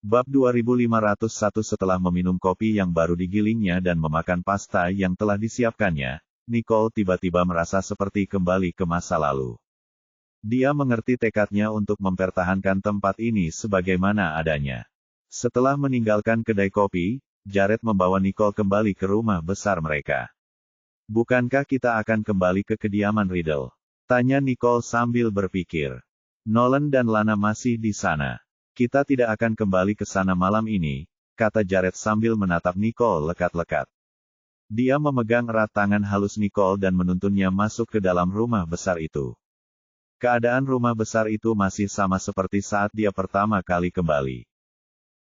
Bab 2501. Setelah meminum kopi yang baru digilingnya dan memakan pasta yang telah disiapkannya, Nicole tiba-tiba merasa seperti kembali ke masa lalu. Dia mengerti tekadnya untuk mempertahankan tempat ini sebagaimana adanya. Setelah meninggalkan kedai kopi, Jared membawa Nicole kembali ke rumah besar mereka. "Bukankah kita akan kembali ke kediaman Riddle?" tanya Nicole sambil berpikir. "Nolan dan Lana masih di sana. Kita tidak akan kembali ke sana malam ini," kata Jared sambil menatap Nicole lekat-lekat. Dia memegang erat tangan halus Nicole dan menuntunnya masuk ke dalam rumah besar itu. Keadaan rumah besar itu masih sama seperti saat dia pertama kali kembali.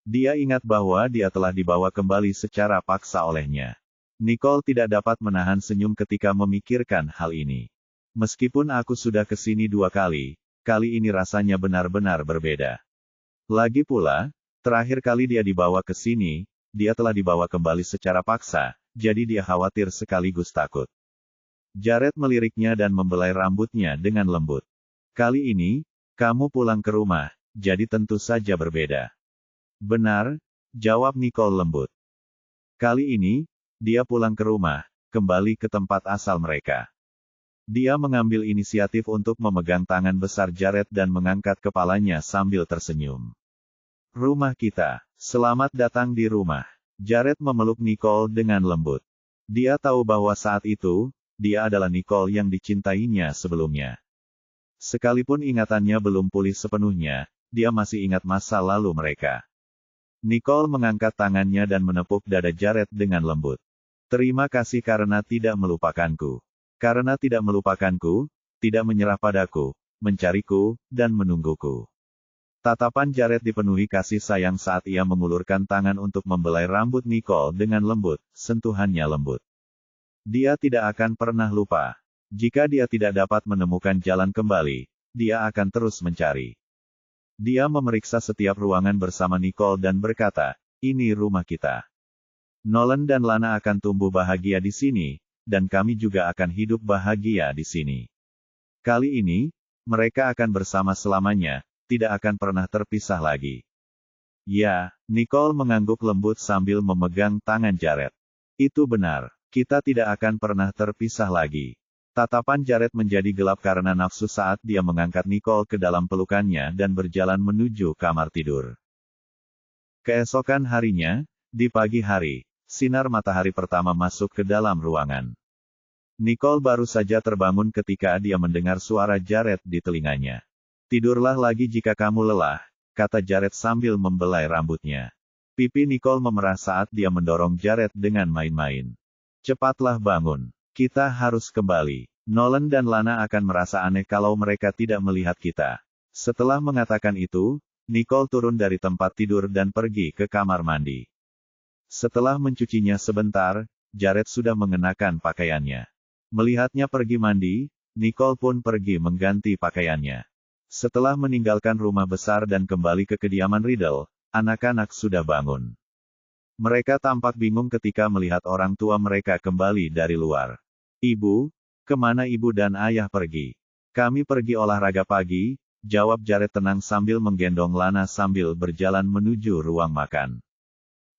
Dia ingat bahwa dia telah dibawa kembali secara paksa olehnya. Nicole tidak dapat menahan senyum ketika memikirkan hal ini. "Meskipun aku sudah ke sini 2 kali, kali ini rasanya benar-benar berbeda. Lagi pula, terakhir kali dia dibawa ke sini, dia telah dibawa kembali secara paksa, jadi dia khawatir sekaligus takut." Jared meliriknya dan membelai rambutnya dengan lembut. "Kali ini, kamu pulang ke rumah, jadi tentu saja berbeda." "Benar," jawab Nicole lembut. Kali ini, dia pulang ke rumah, kembali ke tempat asal mereka. Dia mengambil inisiatif untuk memegang tangan besar Jared dan mengangkat kepalanya sambil tersenyum. "Rumah kita. Selamat datang di rumah." Jared memeluk Nicole dengan lembut. Dia tahu bahwa saat itu, dia adalah Nicole yang dicintainya sebelumnya. Sekalipun ingatannya belum pulih sepenuhnya, dia masih ingat masa lalu mereka. Nicole mengangkat tangannya dan menepuk dada Jared dengan lembut. "Terima kasih karena tidak melupakanku. Karena tidak melupakanku, tidak menyerah padaku, mencariku, dan menungguku." Tatapan Jared dipenuhi kasih sayang saat ia mengulurkan tangan untuk membelai rambut Nicole dengan lembut, sentuhannya lembut. Dia tidak akan pernah lupa. Jika dia tidak dapat menemukan jalan kembali, dia akan terus mencari. Dia memeriksa setiap ruangan bersama Nicole dan berkata, "Ini rumah kita. Nolan dan Lana akan tumbuh bahagia di sini, dan kami juga akan hidup bahagia di sini. Kali ini, mereka akan bersama selamanya, tidak akan pernah terpisah lagi." "Ya," Nicole mengangguk lembut sambil memegang tangan Jared. "Itu benar. Kita tidak akan pernah terpisah lagi." Tatapan Jared menjadi gelap karena nafsu saat dia mengangkat Nicole ke dalam pelukannya dan berjalan menuju kamar tidur. Keesokan harinya, di pagi hari, sinar matahari pertama masuk ke dalam ruangan. Nicole baru saja terbangun ketika dia mendengar suara Jared di telinganya. "Tidurlah lagi jika kamu lelah," kata Jared sambil membelai rambutnya. Pipi Nicole memerah saat dia mendorong Jared dengan main-main. "Cepatlah bangun. Kita harus kembali. Nolan dan Lana akan merasa aneh kalau mereka tidak melihat kita." Setelah mengatakan itu, Nicole turun dari tempat tidur dan pergi ke kamar mandi. Setelah mencucinya sebentar, Jared sudah mengenakan pakaiannya. Melihatnya pergi mandi, Nicole pun pergi mengganti pakaiannya. Setelah meninggalkan rumah besar dan kembali ke kediaman Riddle, anak-anak sudah bangun. Mereka tampak bingung ketika melihat orang tua mereka kembali dari luar. "Ibu, kemana ibu dan ayah pergi?" "Kami pergi olahraga pagi," jawab Jared tenang sambil menggendong Lana sambil berjalan menuju ruang makan.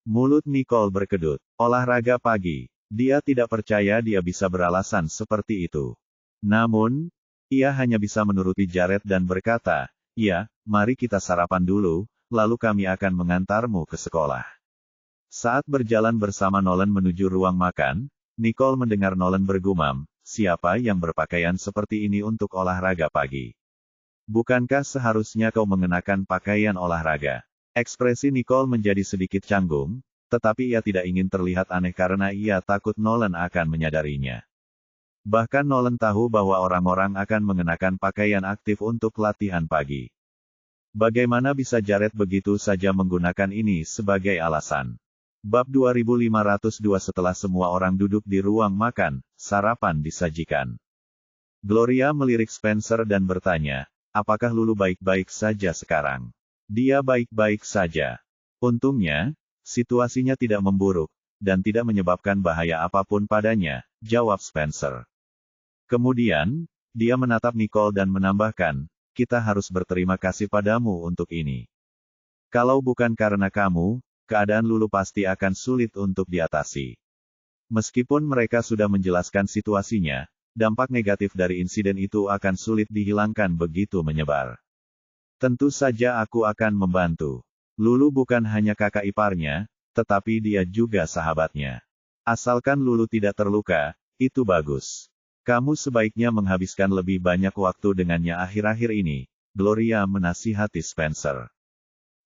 Mulut Nicole berkedut. Olahraga pagi. Dia tidak percaya dia bisa beralasan seperti itu. Namun, ia hanya bisa menuruti Jared dan berkata, "Ya, mari kita sarapan dulu, lalu kami akan mengantarmu ke sekolah." Saat berjalan bersama Nolan menuju ruang makan, Nicole mendengar Nolan bergumam, "Siapa yang berpakaian seperti ini untuk olahraga pagi? Bukankah seharusnya kau mengenakan pakaian olahraga?" Ekspresi Nicole menjadi sedikit canggung, tetapi ia tidak ingin terlihat aneh karena ia takut Nolan akan menyadarinya. Bahkan Nolan tahu bahwa orang-orang akan mengenakan pakaian aktif untuk latihan pagi. Bagaimana bisa Jared begitu saja menggunakan ini sebagai alasan? Bab 2502. Setelah semua orang duduk di ruang makan, sarapan disajikan. Gloria melirik Spencer dan bertanya, "Apakah Lulu baik-baik saja sekarang?" "Dia baik-baik saja. Untungnya, situasinya tidak memburuk, dan tidak menyebabkan bahaya apapun padanya," jawab Spencer. Kemudian, dia menatap Nicole dan menambahkan, "Kita harus berterima kasih padamu untuk ini. Kalau bukan karena kamu, keadaan Lulu pasti akan sulit untuk diatasi. Meskipun mereka sudah menjelaskan situasinya, dampak negatif dari insiden itu akan sulit dihilangkan begitu menyebar. Tentu saja aku akan membantu. Lulu bukan hanya kakak iparnya, tetapi dia juga sahabatnya. Asalkan Lulu tidak terluka, itu bagus. Kamu sebaiknya menghabiskan lebih banyak waktu dengannya akhir-akhir ini, Gloria menasihati Spencer.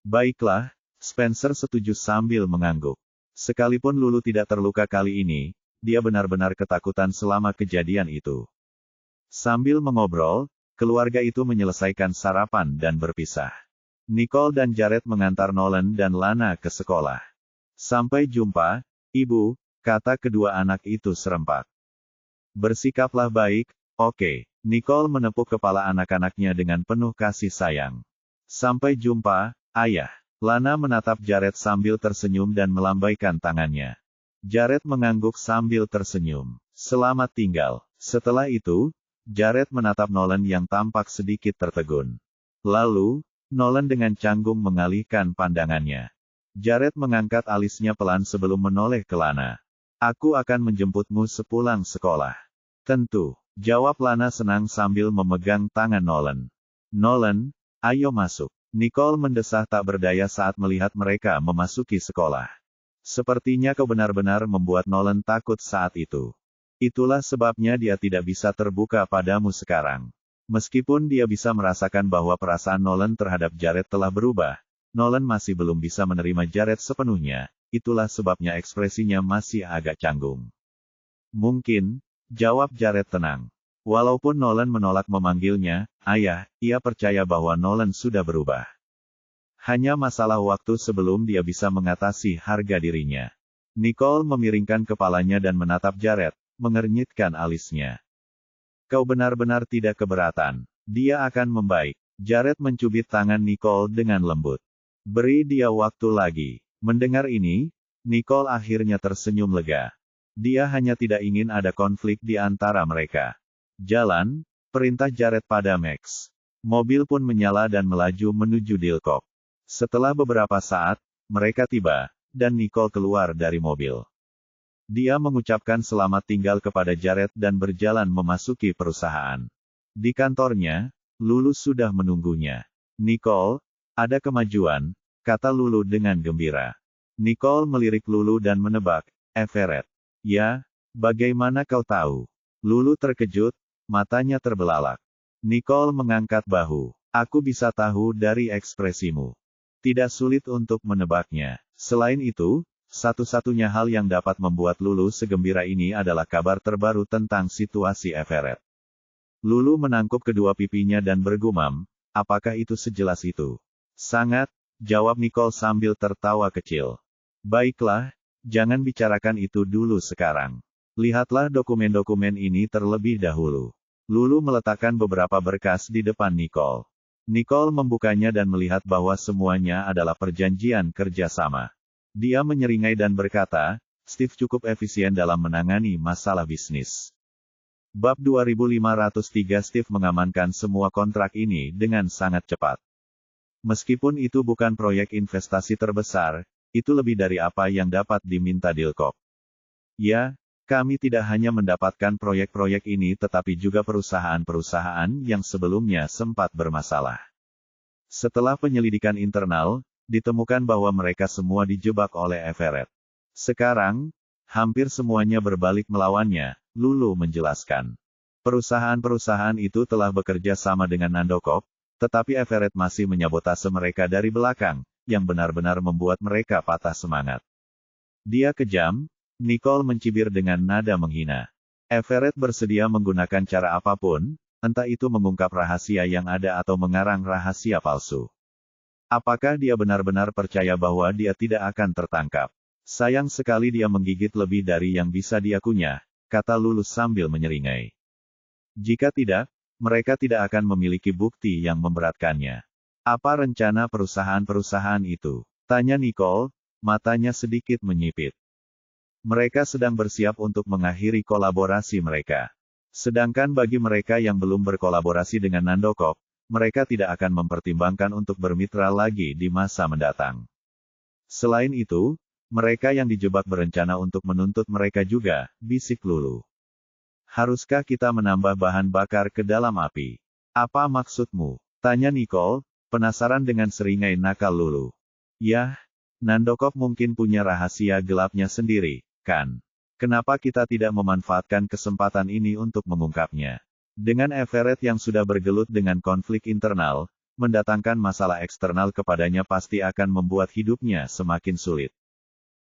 Baiklah, Spencer setuju sambil mengangguk. Sekalipun Lulu tidak terluka kali ini, dia benar-benar ketakutan selama kejadian itu. Sambil mengobrol, keluarga itu menyelesaikan sarapan dan berpisah. Nicole dan Jared mengantar Nolan dan Lana ke sekolah. Sampai jumpa, Ibu, kata kedua anak itu serempak. Bersikaplah baik, oke. Nicole menepuk kepala anak-anaknya dengan penuh kasih sayang. Sampai jumpa, Ayah. Lana menatap Jared sambil tersenyum dan melambaikan tangannya. Jared mengangguk sambil tersenyum. Selamat tinggal. Setelah itu, Jared menatap Nolan yang tampak sedikit tertegun. Lalu, Nolan dengan canggung mengalihkan pandangannya. Jared mengangkat alisnya pelan sebelum menoleh ke Lana. Aku akan menjemputmu sepulang sekolah. Tentu, jawab Lana senang sambil memegang tangan Nolan. Nolan, ayo masuk. Nicole mendesah tak berdaya saat melihat mereka memasuki sekolah. Sepertinya kau benar-benar membuat Nolan takut saat itu. Itulah sebabnya dia tidak bisa terbuka padamu sekarang. Meskipun dia bisa merasakan bahwa perasaan Nolan terhadap Jared telah berubah, Nolan masih belum bisa menerima Jared sepenuhnya, itulah sebabnya ekspresinya masih agak canggung. Mungkin, jawab Jared tenang. Walaupun Nolan menolak memanggilnya Ayah, ia percaya bahwa Nolan sudah berubah. Hanya masalah waktu sebelum dia bisa mengatasi harga dirinya. Nicole memiringkan kepalanya dan menatap Jared, mengernyitkan alisnya. Kau benar-benar tidak keberatan. Dia akan membaik. Jared mencubit tangan Nicole dengan lembut. Beri dia waktu lagi. Mendengar ini, Nicole akhirnya tersenyum lega. Dia hanya tidak ingin ada konflik di antara mereka. Jalan, perintah Jared pada Max. Mobil pun menyala dan melaju menuju Dilkop. Setelah beberapa saat, mereka tiba, dan Nicole keluar dari mobil. Dia mengucapkan selamat tinggal kepada Jared dan berjalan memasuki perusahaan. Di kantornya, Lulu sudah menunggunya. Nicole, ada kemajuan, kata Lulu dengan gembira. Nicole melirik Lulu dan menebak, Everett. Ya, bagaimana kau tahu? Lulu terkejut, matanya terbelalak. Nicole mengangkat bahu. Aku bisa tahu dari ekspresimu. Tidak sulit untuk menebaknya. Selain itu, satu-satunya hal yang dapat membuat Lulu segembira ini adalah kabar terbaru tentang situasi Everett. Lulu menangkup kedua pipinya dan bergumam, apakah itu sejelas itu? Sangat, jawab Nicole sambil tertawa kecil. Baiklah, jangan bicarakan itu dulu sekarang. Lihatlah dokumen-dokumen ini terlebih dahulu. Lulu meletakkan beberapa berkas di depan Nicole. Nicole membukanya dan melihat bahwa semuanya adalah perjanjian kerjasama. Dia menyeringai dan berkata, Steve cukup efisien dalam menangani masalah bisnis. Bab 2503 Steve mengamankan semua kontrak ini dengan sangat cepat. Meskipun itu bukan proyek investasi terbesar, itu lebih dari apa yang dapat diminta Dilkop. Ya, kami tidak hanya mendapatkan proyek-proyek ini tetapi juga perusahaan-perusahaan yang sebelumnya sempat bermasalah. Setelah penyelidikan internal, ditemukan bahwa mereka semua dijebak oleh Everett. Sekarang, hampir semuanya berbalik melawannya, Lulu menjelaskan. Perusahaan-perusahaan itu telah bekerja sama dengan Nandokop, tetapi Everett masih menyabotase mereka dari belakang, yang benar-benar membuat mereka patah semangat. Dia kejam, Nicole mencibir dengan nada menghina. Everett bersedia menggunakan cara apapun, entah itu mengungkap rahasia yang ada atau mengarang rahasia palsu. Apakah dia benar-benar percaya bahwa dia tidak akan tertangkap? Sayang sekali dia menggigit lebih dari yang bisa dia kunyah, kata Lulu sambil menyeringai. Jika tidak, mereka tidak akan memiliki bukti yang memberatkannya. Apa rencana perusahaan-perusahaan itu? Tanya Nicole, matanya sedikit menyipit. Mereka sedang bersiap untuk mengakhiri kolaborasi mereka. Sedangkan bagi mereka yang belum berkolaborasi dengan Nandokop, mereka tidak akan mempertimbangkan untuk bermitra lagi di masa mendatang. Selain itu, mereka yang dijebak berencana untuk menuntut mereka juga, bisik Lulu. Haruskah kita menambah bahan bakar ke dalam api? Apa maksudmu? Tanya Nicole, penasaran dengan seringai nakal Lulu. Yah, Nandokov mungkin punya rahasia gelapnya sendiri, kan? Kenapa kita tidak memanfaatkan kesempatan ini untuk mengungkapnya? Dengan Everett yang sudah bergelut dengan konflik internal, mendatangkan masalah eksternal kepadanya pasti akan membuat hidupnya semakin sulit.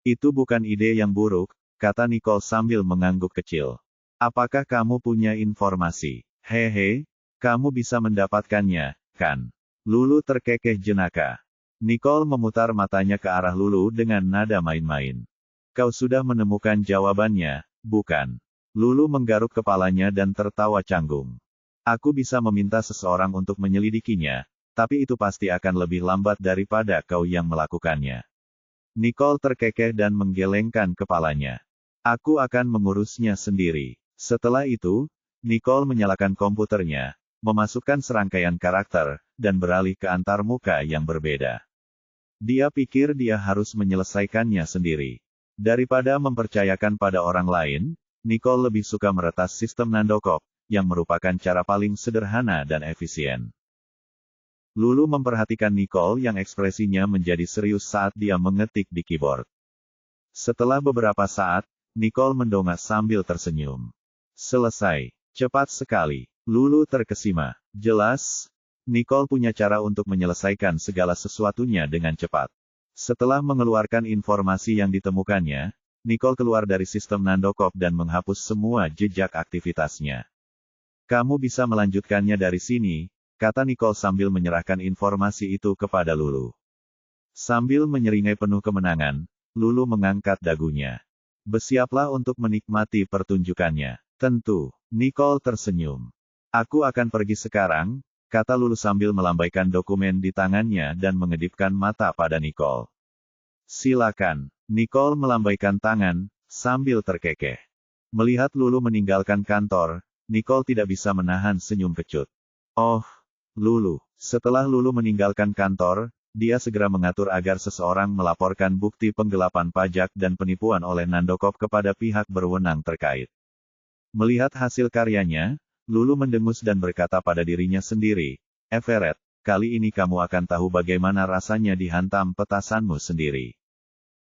Itu bukan ide yang buruk, kata Nicole sambil mengangguk kecil. Apakah kamu punya informasi? Hehe, kamu bisa mendapatkannya, kan? Lulu terkekeh jenaka. Nicole memutar matanya ke arah Lulu dengan nada main-main. Kau sudah menemukan jawabannya, bukan? Lulu menggaruk kepalanya dan tertawa canggung. Aku bisa meminta seseorang untuk menyelidikinya, tapi itu pasti akan lebih lambat daripada kau yang melakukannya. Nicole terkekeh dan menggelengkan kepalanya. Aku akan mengurusnya sendiri. Setelah itu, Nicole menyalakan komputernya, memasukkan serangkaian karakter, dan beralih ke antarmuka yang berbeda. Dia pikir dia harus menyelesaikannya sendiri. Daripada mempercayakan pada orang lain, Nicole lebih suka meretas sistem Nandokov, yang merupakan cara paling sederhana dan efisien. Lulu memperhatikan Nicole yang ekspresinya menjadi serius saat dia mengetik di keyboard. Setelah beberapa saat, Nicole mendongak sambil tersenyum. Selesai. Cepat sekali. Lulu terkesima. Jelas, Nicole punya cara untuk menyelesaikan segala sesuatunya dengan cepat. Setelah mengeluarkan informasi yang ditemukannya, Nicole keluar dari sistem Nandokov dan menghapus semua jejak aktivitasnya. Kamu bisa melanjutkannya dari sini, kata Nicole sambil menyerahkan informasi itu kepada Lulu. Sambil menyeringai penuh kemenangan, Lulu mengangkat dagunya. Bersiaplah untuk menikmati pertunjukannya. Tentu, Nicole tersenyum. Aku akan pergi sekarang, kata Lulu sambil melambaikan dokumen di tangannya dan mengedipkan mata pada Nicole. Silakan. Nicole melambaikan tangan, sambil terkekeh. Melihat Lulu meninggalkan kantor, Nicole tidak bisa menahan senyum kecut. Oh, Lulu. Setelah Lulu meninggalkan kantor, dia segera mengatur agar seseorang melaporkan bukti penggelapan pajak dan penipuan oleh Nandokov kepada pihak berwenang terkait. Melihat hasil karyanya, Lulu mendengus dan berkata pada dirinya sendiri, Everett, kali ini kamu akan tahu bagaimana rasanya dihantam petasanmu sendiri.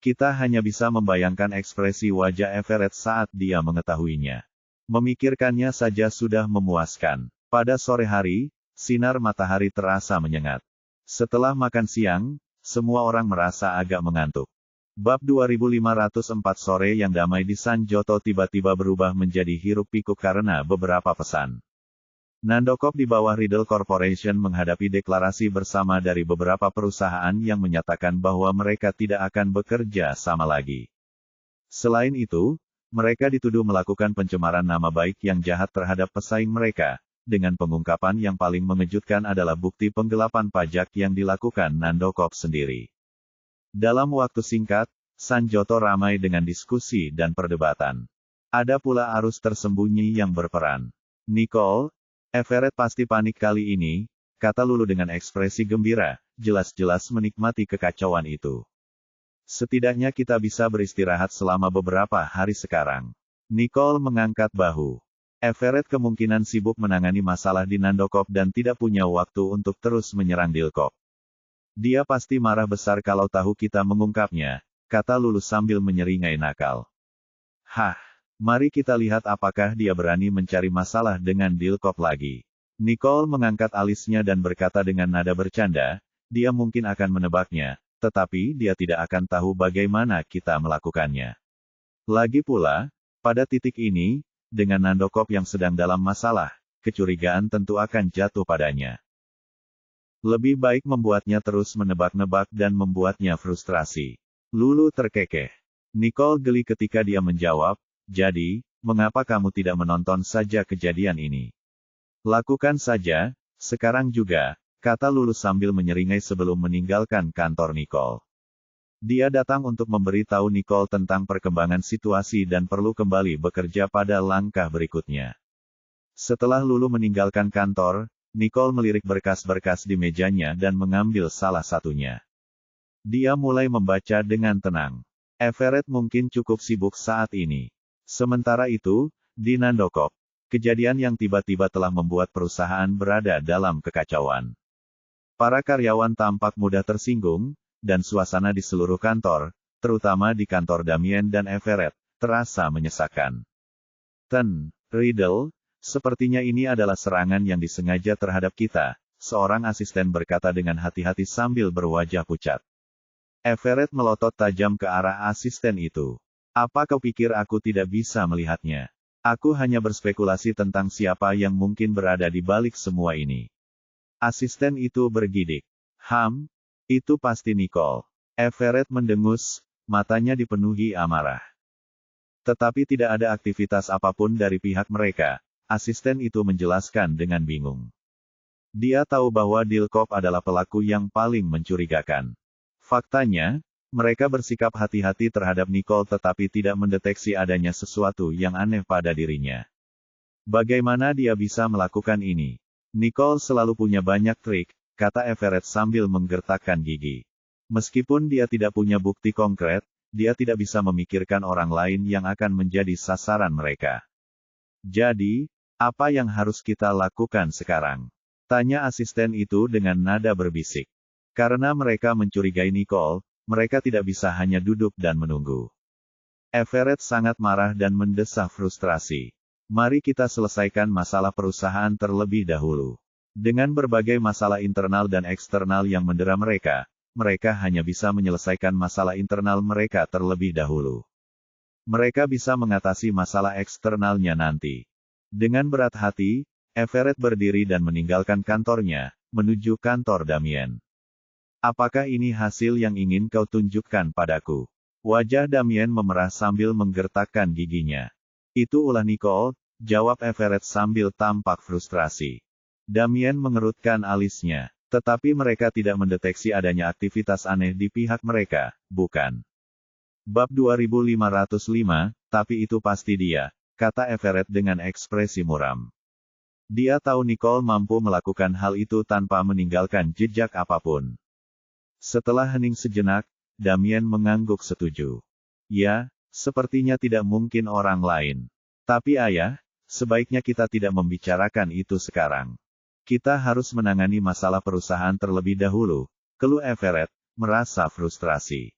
Kita hanya bisa membayangkan ekspresi wajah Everett saat dia mengetahuinya. Memikirkannya saja sudah memuaskan. Pada sore hari, sinar matahari terasa menyengat. Setelah makan siang, semua orang merasa agak mengantuk. Bab 2504 sore yang damai di San Joto tiba-tiba berubah menjadi hiruk-pikuk karena beberapa pesan. Nandokov di bawah Riddle Corporation menghadapi deklarasi bersama dari beberapa perusahaan yang menyatakan bahwa mereka tidak akan bekerja sama lagi. Selain itu, mereka dituduh melakukan pencemaran nama baik yang jahat terhadap pesaing mereka, dengan pengungkapan yang paling mengejutkan adalah bukti penggelapan pajak yang dilakukan Nandokov sendiri. Dalam waktu singkat, San Joto ramai dengan diskusi dan perdebatan. Ada pula arus tersembunyi yang berperan. Nicole, Everett pasti panik kali ini, kata Lulu dengan ekspresi gembira, jelas-jelas menikmati kekacauan itu. Setidaknya kita bisa beristirahat selama beberapa hari sekarang. Nicole mengangkat bahu. Everett kemungkinan sibuk menangani masalah di Nandokov dan tidak punya waktu untuk terus menyerang Dilkop. Dia pasti marah besar kalau tahu kita mengungkapnya, kata Lulu sambil menyeringai nakal. Hah, mari kita lihat apakah dia berani mencari masalah dengan Dilkop lagi. Nicole mengangkat alisnya dan berkata dengan nada bercanda, dia mungkin akan menebaknya, tetapi dia tidak akan tahu bagaimana kita melakukannya. Lagi pula, pada titik ini, dengan Nandokov yang sedang dalam masalah, kecurigaan tentu akan jatuh padanya. Lebih baik membuatnya terus menebak-nebak dan membuatnya frustrasi. Lulu terkekeh. Nicole geli ketika dia menjawab, jadi, mengapa kamu tidak menonton saja kejadian ini? Lakukan saja, sekarang juga, kata Lulu sambil menyeringai sebelum meninggalkan kantor Nicole. Dia datang untuk memberitahu Nicole tentang perkembangan situasi dan perlu kembali bekerja pada langkah berikutnya. Setelah Lulu meninggalkan kantor, Nicole melirik berkas-berkas di mejanya dan mengambil salah satunya. Dia mulai membaca dengan tenang. Everett mungkin cukup sibuk saat ini. Sementara itu, di Nandokop, kejadian yang tiba-tiba telah membuat perusahaan berada dalam kekacauan. Para karyawan tampak mudah tersinggung, dan suasana di seluruh kantor, terutama di kantor Damien dan Everett, terasa menyesakan. Riddle, sepertinya ini adalah serangan yang disengaja terhadap kita, seorang asisten berkata dengan hati-hati sambil berwajah pucat. Everett melotot tajam ke arah asisten itu. Apa kau pikir aku tidak bisa melihatnya? Aku hanya berspekulasi tentang siapa yang mungkin berada di balik semua ini. Asisten itu bergidik. Itu pasti Nicole. Everett mendengus, matanya dipenuhi amarah. Tetapi tidak ada aktivitas apapun dari pihak mereka, asisten itu menjelaskan dengan bingung. Dia tahu bahwa Dilkop adalah pelaku yang paling mencurigakan. Faktanya, mereka bersikap hati-hati terhadap Nicole tetapi tidak mendeteksi adanya sesuatu yang aneh pada dirinya. Bagaimana dia bisa melakukan ini? Nicole selalu punya banyak trik, kata Everett sambil menggertakkan gigi. Meskipun dia tidak punya bukti konkret, dia tidak bisa memikirkan orang lain yang akan menjadi sasaran mereka. Jadi, apa yang harus kita lakukan sekarang? Tanya asisten itu dengan nada berbisik. Karena mereka mencurigai Nicole, mereka tidak bisa hanya duduk dan menunggu. Everett sangat marah dan mendesah frustrasi. Mari kita selesaikan masalah perusahaan terlebih dahulu. Dengan berbagai masalah internal dan eksternal yang mendera mereka hanya bisa menyelesaikan masalah internal mereka terlebih dahulu. Mereka bisa mengatasi masalah eksternalnya nanti. Dengan berat hati, Everett berdiri dan meninggalkan kantornya, menuju kantor Damien. Apakah ini hasil yang ingin kau tunjukkan padaku? Wajah Damien memerah sambil menggertakkan giginya. Itu ulah Nicole, jawab Everett sambil tampak frustrasi. Damien mengerutkan alisnya. Tetapi mereka tidak mendeteksi adanya aktivitas aneh di pihak mereka, bukan? Bab 2505, tapi itu pasti dia, kata Everett dengan ekspresi muram. Dia tahu Nicole mampu melakukan hal itu tanpa meninggalkan jejak apapun. Setelah hening sejenak, Damien mengangguk setuju. Ya, sepertinya tidak mungkin orang lain. Tapi ayah, sebaiknya kita tidak membicarakan itu sekarang. Kita harus menangani masalah perusahaan terlebih dahulu, keluh Everett, merasa frustrasi.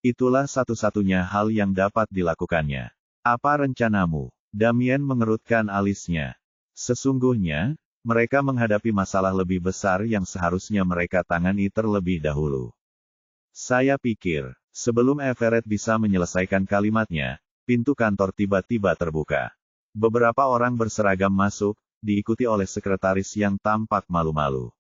Itulah satu-satunya hal yang dapat dilakukannya. Apa rencanamu? Damien mengerutkan alisnya. Sesungguhnya, mereka menghadapi masalah lebih besar yang seharusnya mereka tangani terlebih dahulu. Saya pikir, sebelum Everett bisa menyelesaikan kalimatnya, pintu kantor tiba-tiba terbuka. Beberapa orang berseragam masuk, diikuti oleh sekretaris yang tampak malu-malu.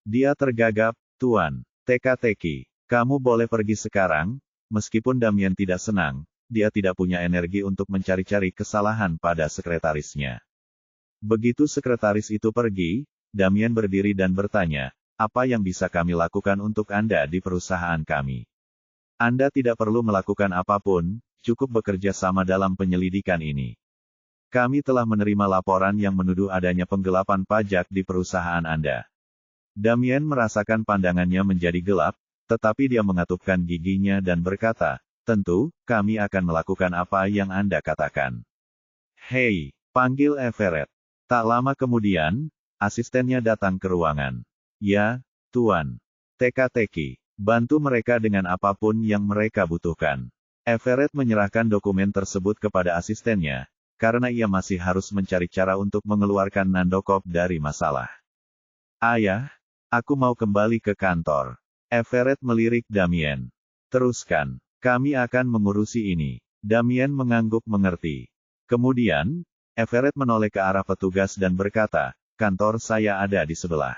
Dia tergagap, Tuan, teka-teki, kamu boleh pergi sekarang. Meskipun Damien tidak senang, dia tidak punya energi untuk mencari-cari kesalahan pada sekretarisnya. Begitu sekretaris itu pergi, Damien berdiri dan bertanya, apa yang bisa kami lakukan untuk Anda di perusahaan kami? Anda tidak perlu melakukan apapun, cukup bekerja sama dalam penyelidikan ini. Kami telah menerima laporan yang menuduh adanya penggelapan pajak di perusahaan Anda. Damien merasakan pandangannya menjadi gelap, tetapi dia mengatupkan giginya dan berkata, tentu, kami akan melakukan apa yang Anda katakan. Hei, panggil Everett. Tak lama kemudian, asistennya datang ke ruangan. Ya, Tuan. Teka-teki, bantu mereka dengan apapun yang mereka butuhkan. Everett menyerahkan dokumen tersebut kepada asistennya, karena ia masih harus mencari cara untuk mengeluarkan Nandokop dari masalah. Ayah, aku mau kembali ke kantor. Everett melirik Damien. Teruskan, kami akan mengurusi ini. Damien mengangguk mengerti. Kemudian, Everett menoleh ke arah petugas dan berkata, kantor saya ada di sebelah.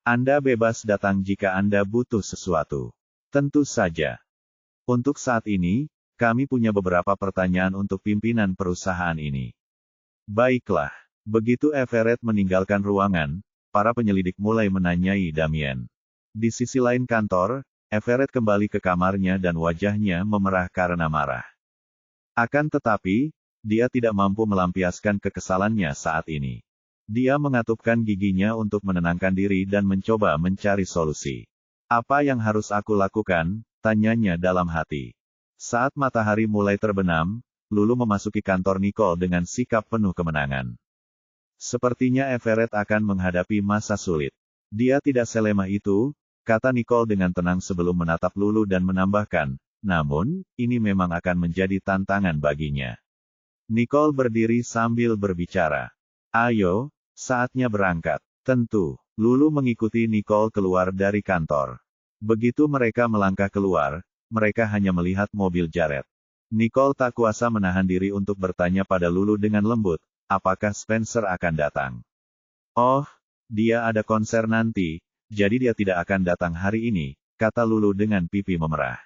Anda bebas datang jika Anda butuh sesuatu. Tentu saja. Untuk saat ini, kami punya beberapa pertanyaan untuk pimpinan perusahaan ini. Baiklah. Begitu Everett meninggalkan ruangan, para penyelidik mulai menanyai Damien. Di sisi lain kantor, Everett kembali ke kamarnya dan wajahnya memerah karena marah. Akan tetapi, dia tidak mampu melampiaskan kekesalannya saat ini. Dia mengatupkan giginya untuk menenangkan diri dan mencoba mencari solusi. Apa yang harus aku lakukan? Tanyanya dalam hati. Saat matahari mulai terbenam, Lulu memasuki kantor Nicole dengan sikap penuh kemenangan. Sepertinya Everett akan menghadapi masa sulit. Dia tidak selemah itu, kata Nicole dengan tenang sebelum menatap Lulu dan menambahkan, namun, ini memang akan menjadi tantangan baginya. Nicole berdiri sambil berbicara. Ayo, saatnya berangkat. Tentu, Lulu mengikuti Nicole keluar dari kantor. Begitu mereka melangkah keluar, mereka hanya melihat mobil Jared. Nicole tak kuasa menahan diri untuk bertanya pada Lulu dengan lembut, apakah Spencer akan datang? Oh, dia ada konser nanti, jadi dia tidak akan datang hari ini, kata Lulu dengan pipi memerah.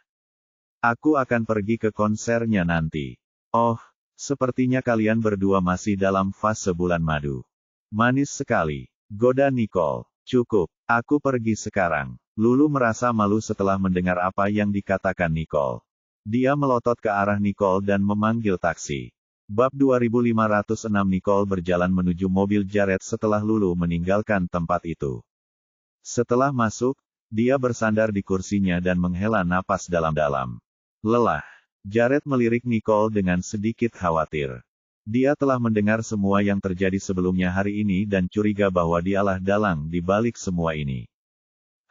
Aku akan pergi ke konsernya nanti. Oh, sepertinya kalian berdua masih dalam fase bulan madu. Manis sekali, goda Nicole. Cukup, aku pergi sekarang. Lulu merasa malu setelah mendengar apa yang dikatakan Nicole. Dia melotot ke arah Nicole dan memanggil taksi. Bab 2506 Nicole berjalan menuju mobil Jared setelah Lulu meninggalkan tempat itu. Setelah masuk, dia bersandar di kursinya dan menghela napas dalam-dalam. Lelah. Jared melirik Nicole dengan sedikit khawatir. Dia telah mendengar semua yang terjadi sebelumnya hari ini dan curiga bahwa dialah dalang di balik semua ini.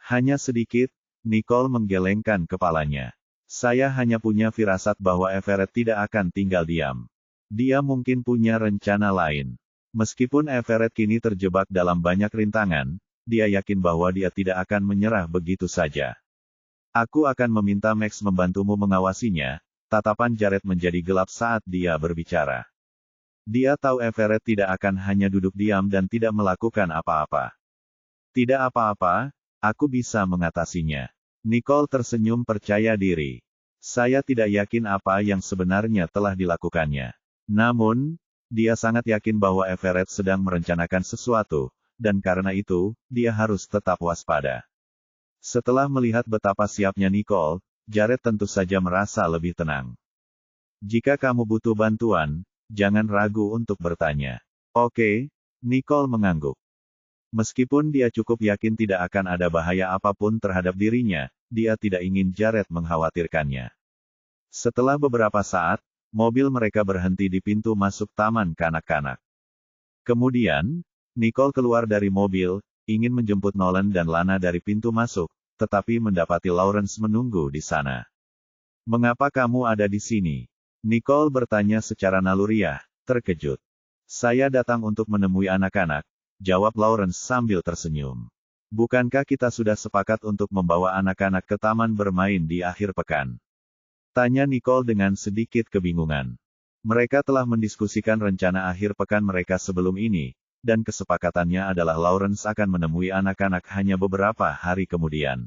Hanya sedikit, Nicole menggelengkan kepalanya. Saya hanya punya firasat bahwa Everett tidak akan tinggal diam. Dia mungkin punya rencana lain. Meskipun Everett kini terjebak dalam banyak rintangan, dia yakin bahwa dia tidak akan menyerah begitu saja. Aku akan meminta Max membantumu mengawasinya. Tatapan Jared menjadi gelap saat dia berbicara. Dia tahu Everett tidak akan hanya duduk diam dan tidak melakukan apa-apa. Tidak apa-apa, aku bisa mengatasinya. Nicole tersenyum percaya diri. Saya tidak yakin apa yang sebenarnya telah dilakukannya. Namun, dia sangat yakin bahwa Everett sedang merencanakan sesuatu, dan karena itu, dia harus tetap waspada. Setelah melihat betapa siapnya Nicole, Jared tentu saja merasa lebih tenang. Jika kamu butuh bantuan, jangan ragu untuk bertanya. Oke, Nicole mengangguk. Meskipun dia cukup yakin tidak akan ada bahaya apapun terhadap dirinya, dia tidak ingin Jared mengkhawatirkannya. Setelah beberapa saat, mobil mereka berhenti di pintu masuk taman kanak-kanak. Kemudian, Nicole keluar dari mobil, ingin menjemput Nolan dan Lana dari pintu masuk, tetapi mendapati Lawrence menunggu di sana. Mengapa kamu ada di sini? Nicole bertanya secara naluriah, terkejut. Saya datang untuk menemui anak-anak, jawab Lawrence sambil tersenyum. Bukankah kita sudah sepakat untuk membawa anak-anak ke taman bermain di akhir pekan? Tanya Nicole dengan sedikit kebingungan. Mereka telah mendiskusikan rencana akhir pekan mereka sebelum ini, dan kesepakatannya adalah Lawrence akan menemui anak-anak hanya beberapa hari kemudian.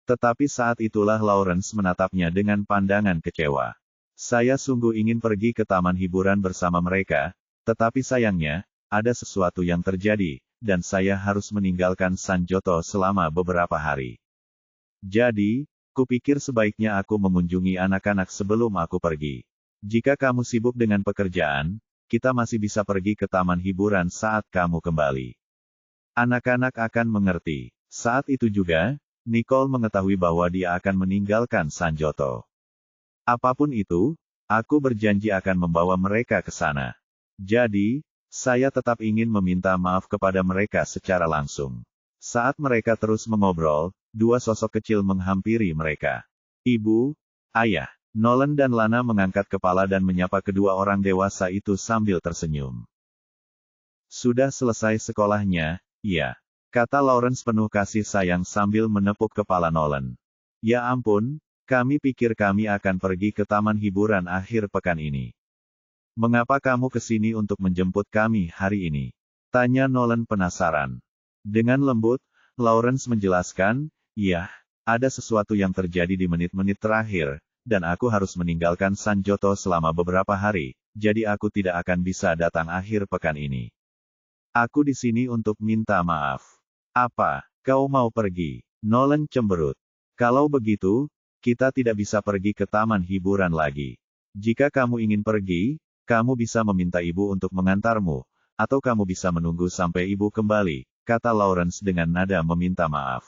Tetapi saat itulah Lawrence menatapnya dengan pandangan kecewa. Saya sungguh ingin pergi ke taman hiburan bersama mereka, tetapi sayangnya, ada sesuatu yang terjadi, dan saya harus meninggalkan Sanjoto selama beberapa hari. Jadi, kupikir sebaiknya aku mengunjungi anak-anak sebelum aku pergi. Jika kamu sibuk dengan pekerjaan, kita masih bisa pergi ke taman hiburan saat kamu kembali. Anak-anak akan mengerti. Saat itu juga, Nicole mengetahui bahwa dia akan meninggalkan Sanjoto. Apapun itu, aku berjanji akan membawa mereka ke sana. Jadi, saya tetap ingin meminta maaf kepada mereka secara langsung. Saat mereka terus mengobrol, dua sosok kecil menghampiri mereka. Ibu, ayah, Nolan dan Lana mengangkat kepala dan menyapa kedua orang dewasa itu sambil tersenyum. Sudah selesai sekolahnya, iya, kata Lawrence penuh kasih sayang sambil menepuk kepala Nolan. Ya ampun, kami pikir kami akan pergi ke taman hiburan akhir pekan ini. Mengapa kamu ke sini untuk menjemput kami hari ini? Tanya Nolan penasaran. Dengan lembut, Lawrence menjelaskan, ya, ada sesuatu yang terjadi di menit-menit terakhir, dan aku harus meninggalkan Sanjoto selama beberapa hari, jadi aku tidak akan bisa datang akhir pekan ini. Aku di sini untuk minta maaf. Apa, kau mau pergi? Nolan cemberut. Kalau begitu, kita tidak bisa pergi ke taman hiburan lagi. Jika kamu ingin pergi, kamu bisa meminta ibu untuk mengantarmu, atau kamu bisa menunggu sampai ibu kembali, kata Lawrence dengan nada meminta maaf.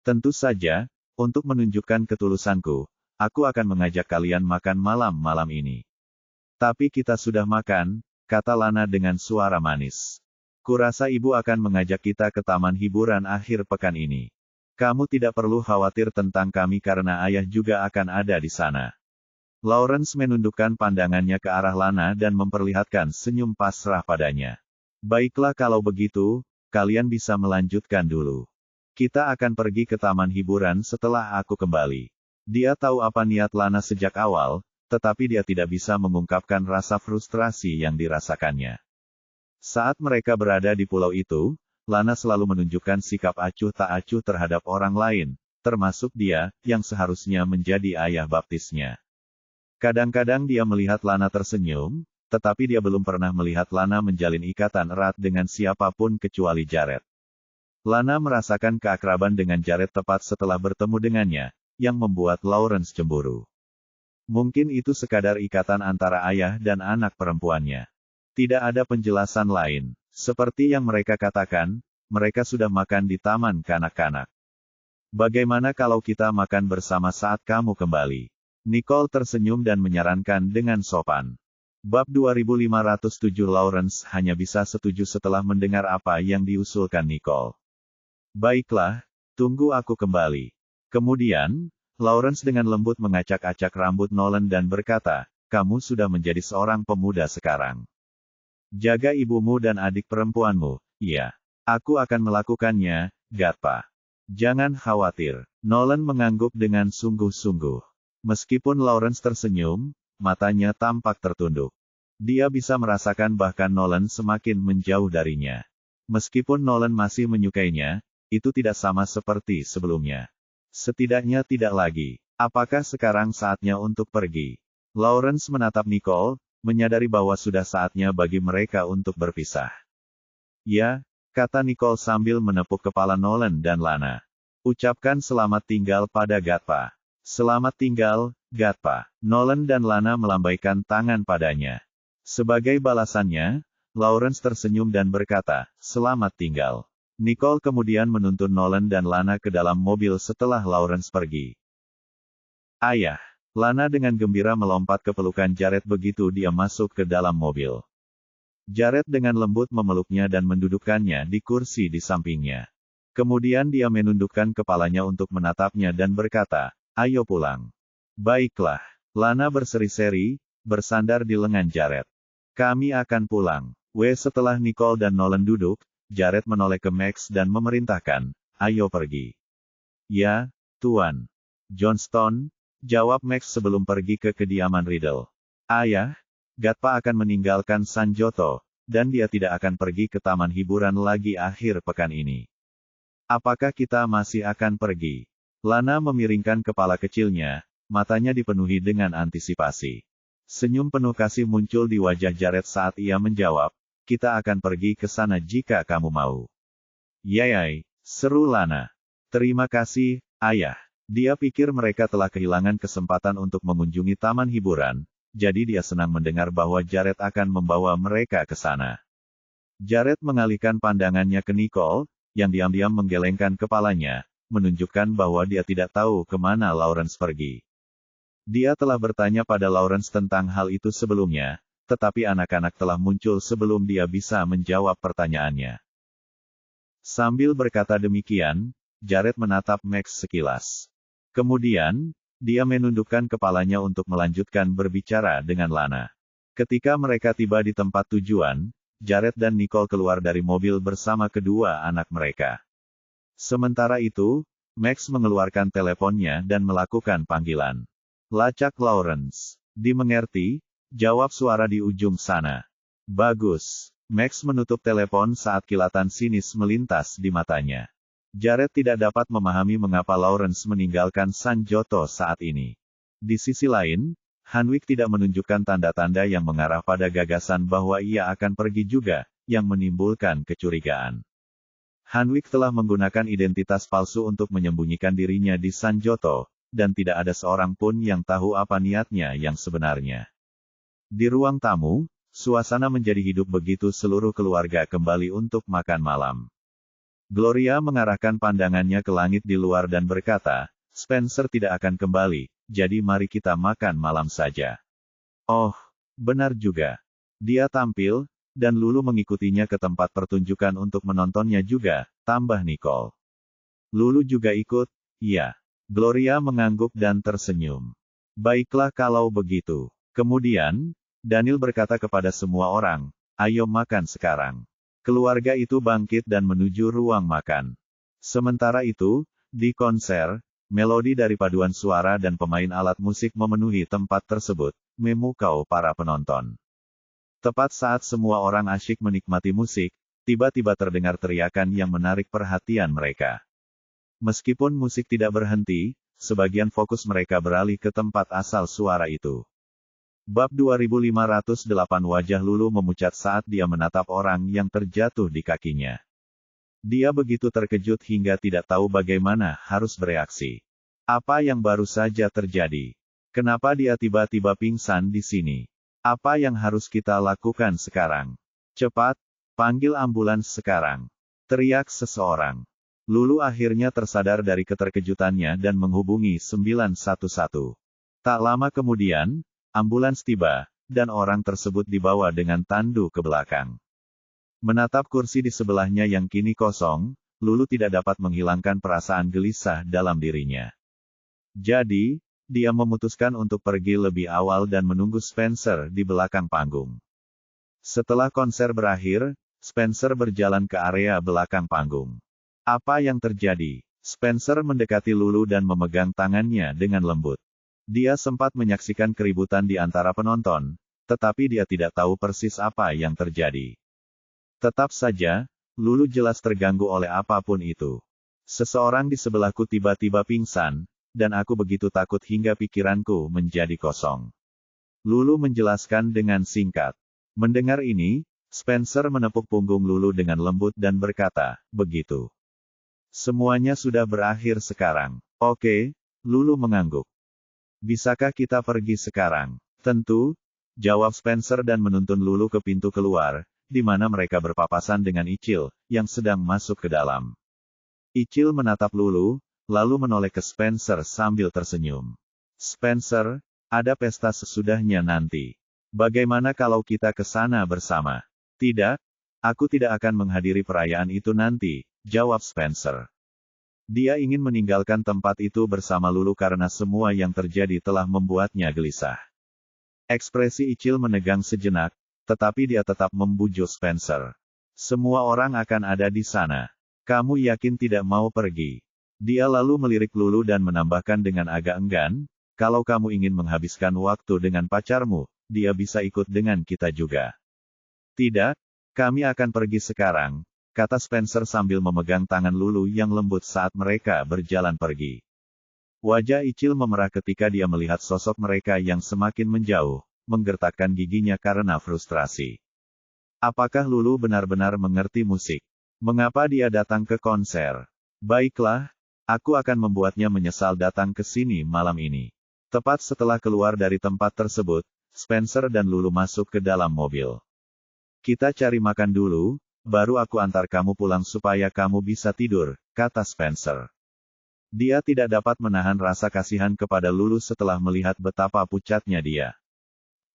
Tentu saja, untuk menunjukkan ketulusanku, aku akan mengajak kalian makan malam ini. Tapi kita sudah makan, kata Lana dengan suara manis. Kurasa ibu akan mengajak kita ke taman hiburan akhir pekan ini. Kamu tidak perlu khawatir tentang kami karena ayah juga akan ada di sana. Lawrence menundukkan pandangannya ke arah Lana dan memperlihatkan senyum pasrah padanya. Baiklah kalau begitu, kalian bisa melanjutkan dulu. Kita akan pergi ke taman hiburan setelah aku kembali. Dia tahu apa niat Lana sejak awal, tetapi dia tidak bisa mengungkapkan rasa frustrasi yang dirasakannya. Saat mereka berada di pulau itu, Lana selalu menunjukkan sikap acuh tak acuh terhadap orang lain, termasuk dia, yang seharusnya menjadi ayah baptisnya. Kadang-kadang dia melihat Lana tersenyum, tetapi dia belum pernah melihat Lana menjalin ikatan erat dengan siapapun kecuali Jared. Lana merasakan keakraban dengan Jared tepat setelah bertemu dengannya, yang membuat Lawrence cemburu. Mungkin itu sekadar ikatan antara ayah dan anak perempuannya. Tidak ada penjelasan lain. Seperti yang mereka katakan, mereka sudah makan di taman kanak-kanak. Bagaimana kalau kita makan bersama saat kamu kembali? Nicole tersenyum dan menyarankan dengan sopan. Bab 2507 Lawrence hanya bisa setuju setelah mendengar apa yang diusulkan Nicole. Baiklah, tunggu aku kembali. Kemudian, Lawrence dengan lembut mengacak-acak rambut Nolan dan berkata, kamu sudah menjadi seorang pemuda sekarang. Jaga ibumu dan adik perempuanmu, iya. Aku akan melakukannya, Gatpa. Jangan khawatir. Nolan mengangguk dengan sungguh-sungguh. Meskipun Lawrence tersenyum, matanya tampak tertunduk. Dia bisa merasakan bahkan Nolan semakin menjauh darinya. Meskipun Nolan masih menyukainya, itu tidak sama seperti sebelumnya. Setidaknya tidak lagi. Apakah sekarang saatnya untuk pergi? Lawrence menatap Nicole, menyadari bahwa sudah saatnya bagi mereka untuk berpisah. Ya, kata Nicole sambil menepuk kepala Nolan dan Lana. Ucapkan selamat tinggal pada Gatpa. Selamat tinggal, Gatpa. Nolan dan Lana melambaikan tangan padanya. Sebagai balasannya, Lawrence tersenyum dan berkata, selamat tinggal. Nicole kemudian menuntun Nolan dan Lana ke dalam mobil setelah Lawrence pergi. Ayah. Lana dengan gembira melompat ke pelukan Jared begitu dia masuk ke dalam mobil. Jared dengan lembut memeluknya dan mendudukkannya di kursi di sampingnya. Kemudian dia menundukkan kepalanya untuk menatapnya dan berkata, ayo pulang. Baiklah. Lana berseri-seri, bersandar di lengan Jared. Kami akan pulang. Setelah Nicole dan Nolan duduk, Jared menoleh ke Max dan memerintahkan, ayo pergi. Ya, Tuan. Johnston, jawab Max sebelum pergi ke kediaman Riddle. Ayah, Gatpa akan meninggalkan Sanjoto, dan dia tidak akan pergi ke taman hiburan lagi akhir pekan ini. Apakah kita masih akan pergi? Lana memiringkan kepala kecilnya, matanya dipenuhi dengan antisipasi. Senyum penuh kasih muncul di wajah Jared saat ia menjawab, kita akan pergi ke sana jika kamu mau. Yayai, seru Lana. Terima kasih, ayah. Dia pikir mereka telah kehilangan kesempatan untuk mengunjungi taman hiburan, jadi dia senang mendengar bahwa Jared akan membawa mereka ke sana. Jared mengalihkan pandangannya ke Nicole, yang diam-diam menggelengkan kepalanya, menunjukkan bahwa dia tidak tahu kemana Lawrence pergi. Dia telah bertanya pada Lawrence tentang hal itu sebelumnya, tetapi anak-anak telah muncul sebelum dia bisa menjawab pertanyaannya. Sambil berkata demikian, Jared menatap Max sekilas. Kemudian, dia menundukkan kepalanya untuk melanjutkan berbicara dengan Lana. Ketika mereka tiba di tempat tujuan, Jared dan Nicole keluar dari mobil bersama kedua anak mereka. Sementara itu, Max mengeluarkan teleponnya dan melakukan panggilan. Lacak Lawrence. Dimengerti, jawab suara di ujung sana. Bagus. Max menutup telepon saat kilatan sinis melintas di matanya. Jared tidak dapat memahami mengapa Lawrence meninggalkan Sanjoto saat ini. Di sisi lain, Hanwick tidak menunjukkan tanda-tanda yang mengarah pada gagasan bahwa ia akan pergi juga, yang menimbulkan kecurigaan. Hanwick telah menggunakan identitas palsu untuk menyembunyikan dirinya di Sanjoto, dan tidak ada seorang pun yang tahu apa niatnya yang sebenarnya. Di ruang tamu, suasana menjadi hidup begitu seluruh keluarga kembali untuk makan malam. Gloria mengarahkan pandangannya ke langit di luar dan berkata, Spencer tidak akan kembali, jadi mari kita makan malam saja. Oh, benar juga. Dia tampil, dan Lulu mengikutinya ke tempat pertunjukan untuk menontonnya juga, tambah Nicole. Lulu juga ikut, iya. Gloria mengangguk dan tersenyum. Baiklah kalau begitu. Kemudian, Daniel berkata kepada semua orang, ayo makan sekarang. Keluarga itu bangkit dan menuju ruang makan. Sementara itu, di konser, melodi dari paduan suara dan pemain alat musik memenuhi tempat tersebut, memukau para penonton. Tepat saat semua orang asyik menikmati musik, tiba-tiba terdengar teriakan yang menarik perhatian mereka. Meskipun musik tidak berhenti, sebagian fokus mereka beralih ke tempat asal suara itu. Bab 2508 wajah Lulu memucat saat dia menatap orang yang terjatuh di kakinya. Dia begitu terkejut hingga tidak tahu bagaimana harus bereaksi. Apa yang baru saja terjadi? Kenapa dia tiba-tiba pingsan di sini? Apa yang harus kita lakukan sekarang? Cepat, panggil ambulans sekarang. Teriak seseorang. Lulu akhirnya tersadar dari keterkejutannya dan menghubungi 911. Tak lama kemudian, ambulans tiba, dan orang tersebut dibawa dengan tandu ke belakang. Menatap kursi di sebelahnya yang kini kosong, Lulu tidak dapat menghilangkan perasaan gelisah dalam dirinya. Jadi, dia memutuskan untuk pergi lebih awal dan menunggu Spencer di belakang panggung. Setelah konser berakhir, Spencer berjalan ke area belakang panggung. Apa yang terjadi? Spencer mendekati Lulu dan memegang tangannya dengan lembut. Dia sempat menyaksikan keributan di antara penonton, tetapi dia tidak tahu persis apa yang terjadi. Tetap saja, Lulu jelas terganggu oleh apapun itu. Seseorang di sebelahku tiba-tiba pingsan, dan aku begitu takut hingga pikiranku menjadi kosong. Lulu menjelaskan dengan singkat. Mendengar ini, Spencer menepuk punggung Lulu dengan lembut dan berkata, begitu. Semuanya sudah berakhir sekarang. Oke, Lulu mengangguk. Bisakah kita pergi sekarang? Tentu, jawab Spencer dan menuntun Lulu ke pintu keluar, di mana mereka berpapasan dengan Icil, yang sedang masuk ke dalam. Icil menatap Lulu, lalu menoleh ke Spencer sambil tersenyum. Spencer, ada pesta sesudahnya nanti. Bagaimana kalau kita ke sana bersama? Tidak, aku tidak akan menghadiri perayaan itu nanti, jawab Spencer. Dia ingin meninggalkan tempat itu bersama Lulu karena semua yang terjadi telah membuatnya gelisah. Ekspresi Icil menegang sejenak, tetapi dia tetap membujuk Spencer. Semua orang akan ada di sana. Kamu yakin tidak mau pergi? Dia lalu melirik Lulu dan menambahkan dengan agak enggan, kalau kamu ingin menghabiskan waktu dengan pacarmu, dia bisa ikut dengan kita juga. Tidak, kami akan pergi sekarang, kata Spencer sambil memegang tangan Lulu yang lembut saat mereka berjalan pergi. Wajah Icil memerah ketika dia melihat sosok mereka yang semakin menjauh, menggertakkan giginya karena frustrasi. Apakah Lulu benar-benar mengerti musik? Mengapa dia datang ke konser? Baiklah, aku akan membuatnya menyesal datang ke sini malam ini. Tepat setelah keluar dari tempat tersebut, Spencer dan Lulu masuk ke dalam mobil. Kita cari makan dulu, baru aku antar kamu pulang supaya kamu bisa tidur, kata Spencer. Dia tidak dapat menahan rasa kasihan kepada Lulu setelah melihat betapa pucatnya dia.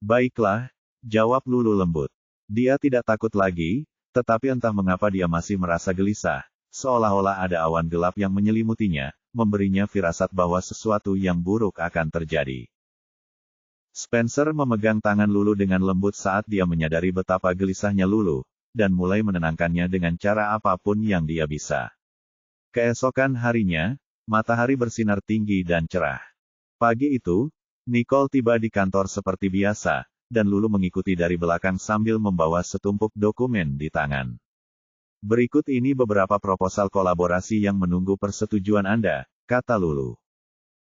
Baiklah, jawab Lulu lembut. Dia tidak takut lagi, tetapi entah mengapa dia masih merasa gelisah. Seolah-olah ada awan gelap yang menyelimutinya, memberinya firasat bahwa sesuatu yang buruk akan terjadi. Spencer memegang tangan Lulu dengan lembut saat dia menyadari betapa gelisahnya Lulu, dan mulai menenangkannya dengan cara apapun yang dia bisa. Keesokan harinya, matahari bersinar tinggi dan cerah. Pagi itu, Nicole tiba di kantor seperti biasa, dan Lulu mengikuti dari belakang sambil membawa setumpuk dokumen di tangan. Berikut ini beberapa proposal kolaborasi yang menunggu persetujuan Anda, kata Lulu.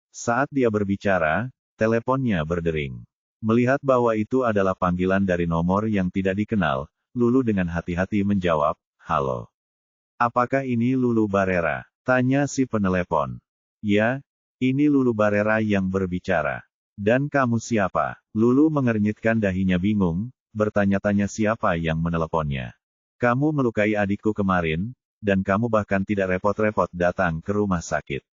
Saat dia berbicara, teleponnya berdering. Melihat bahwa itu adalah panggilan dari nomor yang tidak dikenal, Lulu dengan hati-hati menjawab, halo. Apakah ini Lulu Barrera? Tanya si penelepon. Ya, ini Lulu Barrera yang berbicara. Dan kamu siapa? Lulu mengernyitkan dahinya bingung, bertanya-tanya siapa yang meneleponnya. Kamu melukai adikku kemarin, dan kamu bahkan tidak repot-repot datang ke rumah sakit.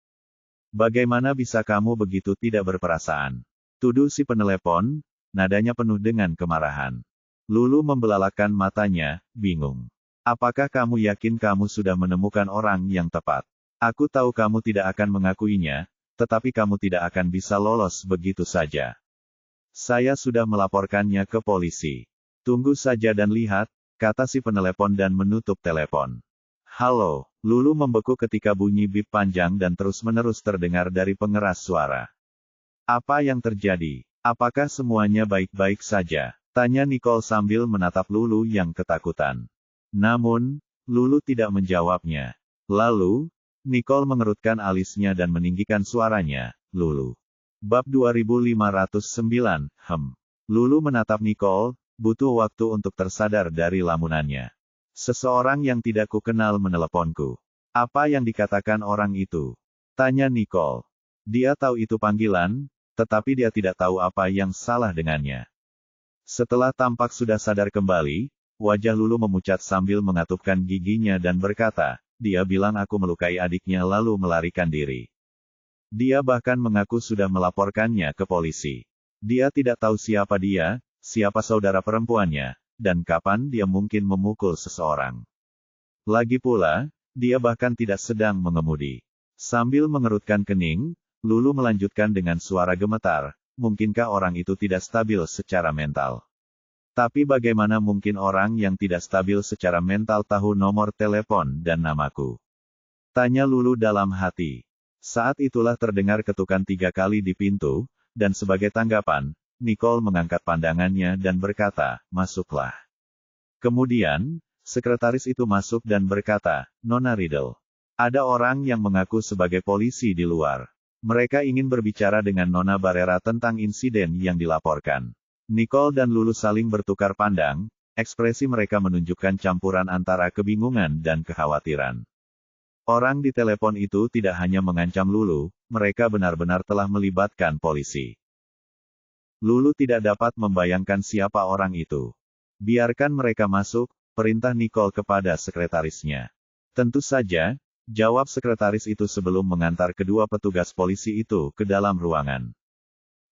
Bagaimana bisa kamu begitu tidak berperasaan? Tuduh si penelepon, nadanya penuh dengan kemarahan. Lulu membelalakan matanya, bingung. Apakah kamu yakin kamu sudah menemukan orang yang tepat? Aku tahu kamu tidak akan mengakuinya, tetapi kamu tidak akan bisa lolos begitu saja. Saya sudah melaporkannya ke polisi. Tunggu saja dan lihat, kata si penelepon dan menutup telepon. Halo, Lulu membeku ketika bunyi bip panjang dan terus-menerus terdengar dari pengeras suara. Apa yang terjadi? Apakah semuanya baik-baik saja? Tanya Nicole sambil menatap Lulu yang ketakutan. Namun, Lulu tidak menjawabnya. Lalu, Nicole mengerutkan alisnya dan meninggikan suaranya, Lulu. Bab 2509, Lulu menatap Nicole, butuh waktu untuk tersadar dari lamunannya. Seseorang yang tidak kukenal meneleponku. Apa yang dikatakan orang itu? Tanya Nicole. Dia tahu itu panggilan, tetapi dia tidak tahu apa yang salah dengannya. Setelah tampak sudah sadar kembali, wajah Lulu memucat sambil mengatupkan giginya dan berkata, dia bilang aku melukai adiknya lalu melarikan diri. Dia bahkan mengaku sudah melaporkannya ke polisi. Dia tidak tahu siapa dia, siapa saudara perempuannya, dan kapan dia mungkin memukul seseorang. Lagi pula, dia bahkan tidak sedang mengemudi. Sambil mengerutkan kening, Lulu melanjutkan dengan suara gemetar, mungkinkah orang itu tidak stabil secara mental? Tapi bagaimana mungkin orang yang tidak stabil secara mental tahu nomor telepon dan namaku? Tanya Lulu dalam hati. Saat itulah terdengar ketukan 3 kali di pintu, dan sebagai tanggapan, Nicole mengangkat pandangannya dan berkata, masuklah. Kemudian, sekretaris itu masuk dan berkata, Nona Riddle. Ada orang yang mengaku sebagai polisi di luar. Mereka ingin berbicara dengan Nona Barrera tentang insiden yang dilaporkan. Nicole dan Lulu saling bertukar pandang, ekspresi mereka menunjukkan campuran antara kebingungan dan kekhawatiran. Orang di telepon itu tidak hanya mengancam Lulu, mereka benar-benar telah melibatkan polisi. Lulu tidak dapat membayangkan siapa orang itu. Biarkan mereka masuk, perintah Nicole kepada sekretarisnya. Tentu saja, jawab sekretaris itu sebelum mengantar kedua petugas polisi itu ke dalam ruangan.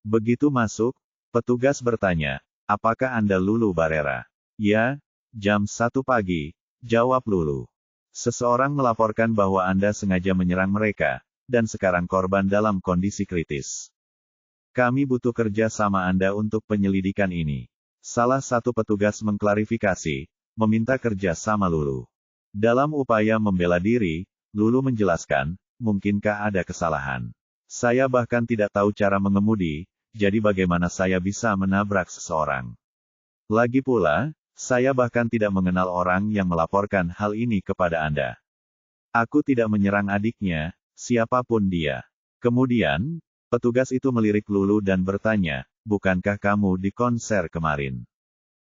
Begitu masuk, petugas bertanya, apakah Anda Lulu Barrera? Ya, jam 1 pagi, jawab Lulu. Seseorang melaporkan bahwa Anda sengaja menyerang mereka, dan sekarang korban dalam kondisi kritis. Kami butuh kerja sama Anda untuk penyelidikan ini. Salah satu petugas mengklarifikasi, meminta kerja sama Lulu. Dalam upaya membela diri, Lulu menjelaskan, mungkinkah ada kesalahan. Saya bahkan tidak tahu cara mengemudi, jadi bagaimana saya bisa menabrak seseorang. Lagi pula, saya bahkan tidak mengenal orang yang melaporkan hal ini kepada Anda. Aku tidak menyerang adiknya, siapapun dia. Kemudian, petugas itu melirik Lulu dan bertanya, bukankah kamu di konser kemarin?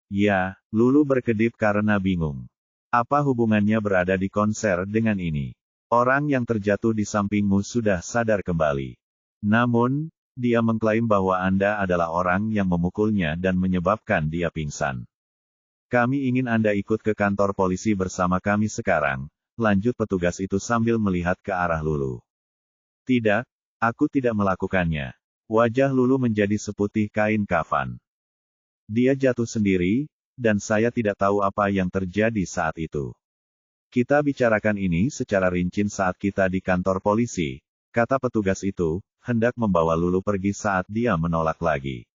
Ya, Lulu berkedip karena bingung. Apa hubungannya berada di konser dengan ini? Orang yang terjatuh di sampingmu sudah sadar kembali. Namun, dia mengklaim bahwa Anda adalah orang yang memukulnya dan menyebabkan dia pingsan. Kami ingin Anda ikut ke kantor polisi bersama kami sekarang, lanjut petugas itu sambil melihat ke arah Lulu. Tidak, aku tidak melakukannya. Wajah Lulu menjadi seputih kain kafan. Dia jatuh sendiri, dan saya tidak tahu apa yang terjadi saat itu. Kita bicarakan ini secara rinci saat kita di kantor polisi, kata petugas itu, hendak membawa Lulu pergi saat dia menolak lagi.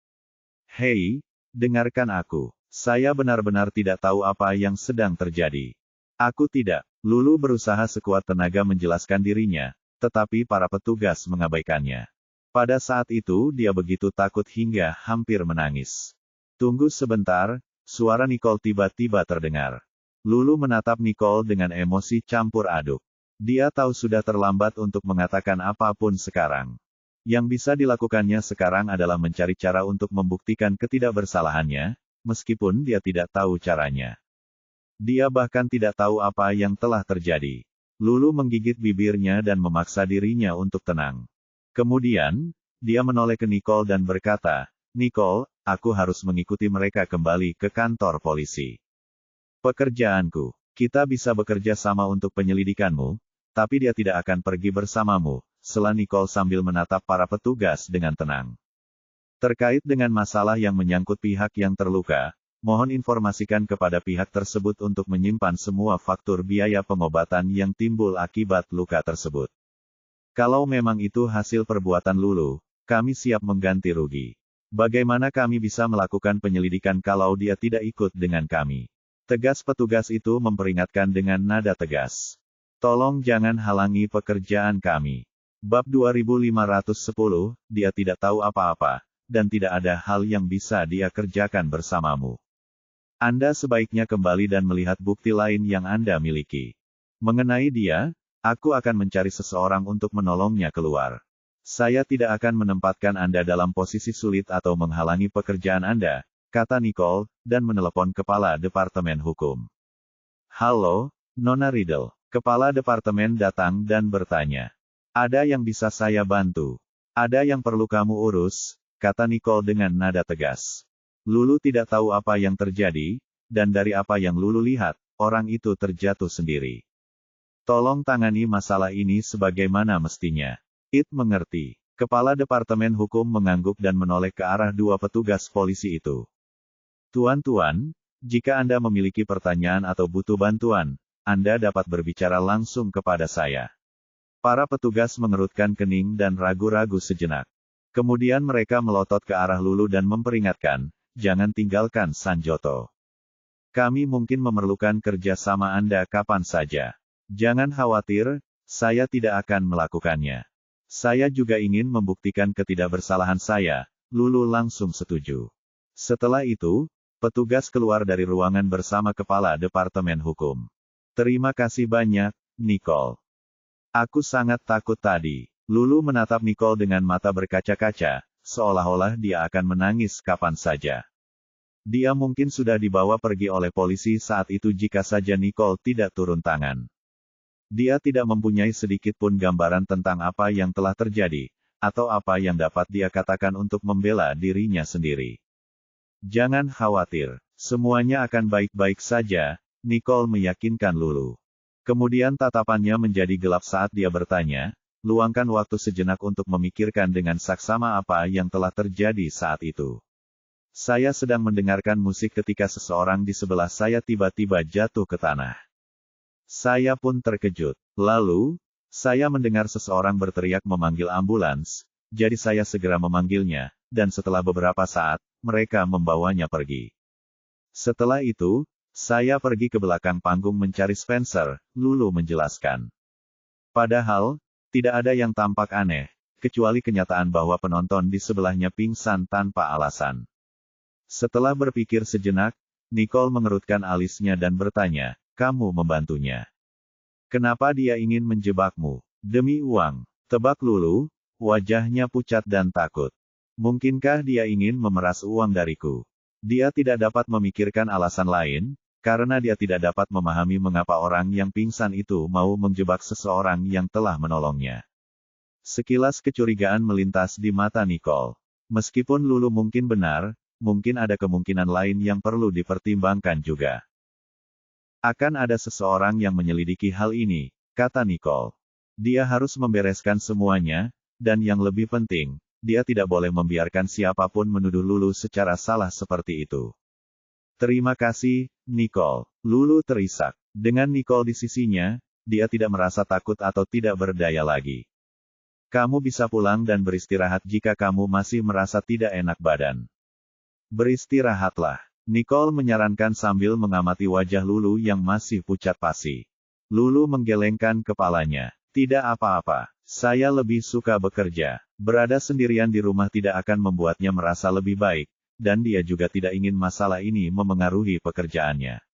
Hei, dengarkan aku. Saya benar-benar tidak tahu apa yang sedang terjadi. Aku tidak. Lulu berusaha sekuat tenaga menjelaskan dirinya, tetapi para petugas mengabaikannya. Pada saat itu dia begitu takut hingga hampir menangis. Tunggu sebentar, suara Nicole tiba-tiba terdengar. Lulu menatap Nicole dengan emosi campur aduk. Dia tahu sudah terlambat untuk mengatakan apapun sekarang. Yang bisa dilakukannya sekarang adalah mencari cara untuk membuktikan ketidakbersalahannya, meskipun dia tidak tahu caranya. Dia bahkan tidak tahu apa yang telah terjadi. Lulu menggigit bibirnya dan memaksa dirinya untuk tenang. Kemudian, dia menoleh ke Nicole dan berkata, Nicole, aku harus mengikuti mereka kembali ke kantor polisi. Pekerjaanku. Kita bisa bekerja sama untuk penyelidikanmu, tapi dia tidak akan pergi bersamamu, sela Nicole sambil menatap para petugas dengan tenang. Terkait dengan masalah yang menyangkut pihak yang terluka, mohon informasikan kepada pihak tersebut untuk menyimpan semua faktur biaya pengobatan yang timbul akibat luka tersebut. Kalau memang itu hasil perbuatan Lulu, kami siap mengganti rugi. Bagaimana kami bisa melakukan penyelidikan kalau dia tidak ikut dengan kami? Tegas petugas itu memperingatkan dengan nada tegas. Tolong jangan halangi pekerjaan kami. Bab 2510, dia tidak tahu apa-apa, dan tidak ada hal yang bisa dia kerjakan bersamamu. Anda sebaiknya kembali dan melihat bukti lain yang Anda miliki. Mengenai dia, aku akan mencari seseorang untuk menolongnya keluar. Saya tidak akan menempatkan Anda dalam posisi sulit atau menghalangi pekerjaan Anda, kata Nicole, dan menelepon Kepala Departemen Hukum. Halo, Nona Riddle. Kepala Departemen datang dan bertanya. Ada yang bisa saya bantu? Ada yang perlu kamu urus, kata Nicole dengan nada tegas. Lulu tidak tahu apa yang terjadi, dan dari apa yang Lulu lihat, orang itu terjatuh sendiri. Tolong tangani masalah ini sebagaimana mestinya. It mengerti. Kepala Departemen Hukum mengangguk dan menoleh ke arah dua petugas polisi itu. Tuan-tuan, jika Anda memiliki pertanyaan atau butuh bantuan, Anda dapat berbicara langsung kepada saya. Para petugas mengerutkan kening dan ragu-ragu sejenak. Kemudian mereka melotot ke arah Lulu dan memperingatkan, jangan tinggalkan Sanjoto. Kami mungkin memerlukan kerjasama Anda kapan saja. Jangan khawatir, saya tidak akan melakukannya. Saya juga ingin membuktikan ketidakbersalahan saya, Lulu langsung setuju. Setelah itu, petugas keluar dari ruangan bersama Kepala Departemen Hukum. Terima kasih banyak, Nicole. Aku sangat takut tadi. Lulu menatap Nicole dengan mata berkaca-kaca, seolah-olah dia akan menangis kapan saja. Dia mungkin sudah dibawa pergi oleh polisi saat itu jika saja Nicole tidak turun tangan. Dia tidak mempunyai sedikit pun gambaran tentang apa yang telah terjadi, atau apa yang dapat dia katakan untuk membela dirinya sendiri. Jangan khawatir, semuanya akan baik-baik saja, Nicole meyakinkan Lulu. Kemudian tatapannya menjadi gelap saat dia bertanya, luangkan waktu sejenak untuk memikirkan dengan saksama apa yang telah terjadi saat itu. Saya sedang mendengarkan musik ketika seseorang di sebelah saya tiba-tiba jatuh ke tanah. Saya pun terkejut. Lalu, saya mendengar seseorang berteriak memanggil ambulans, jadi saya segera memanggilnya, dan setelah beberapa saat, mereka membawanya pergi. Setelah itu, saya pergi ke belakang panggung mencari Spencer, Lulu menjelaskan. Padahal, tidak ada yang tampak aneh, kecuali kenyataan bahwa penonton di sebelahnya pingsan tanpa alasan. Setelah berpikir sejenak, Nicole mengerutkan alisnya dan bertanya, kamu membantunya. Kenapa dia ingin menjebakmu? Demi uang. Tebak Lulu, wajahnya pucat dan takut. Mungkinkah dia ingin memeras uang dariku? Dia tidak dapat memikirkan alasan lain, karena dia tidak dapat memahami mengapa orang yang pingsan itu mau menjebak seseorang yang telah menolongnya. Sekilas kecurigaan melintas di mata Nicole. Meskipun Lulu mungkin benar, mungkin ada kemungkinan lain yang perlu dipertimbangkan juga. Akan ada seseorang yang menyelidiki hal ini, kata Nicole. Dia harus membereskan semuanya, dan yang lebih penting, dia tidak boleh membiarkan siapapun menuduh Lulu secara salah seperti itu. Terima kasih, Nicole. Lulu terisak. Dengan Nicole di sisinya, dia tidak merasa takut atau tidak berdaya lagi. Kamu bisa pulang dan beristirahat jika kamu masih merasa tidak enak badan. Beristirahatlah. Nicole menyarankan sambil mengamati wajah Lulu yang masih pucat pasi. Lulu menggelengkan kepalanya. Tidak apa-apa. Saya lebih suka bekerja. Berada sendirian di rumah tidak akan membuatnya merasa lebih baik, dan dia juga tidak ingin masalah ini memengaruhi pekerjaannya.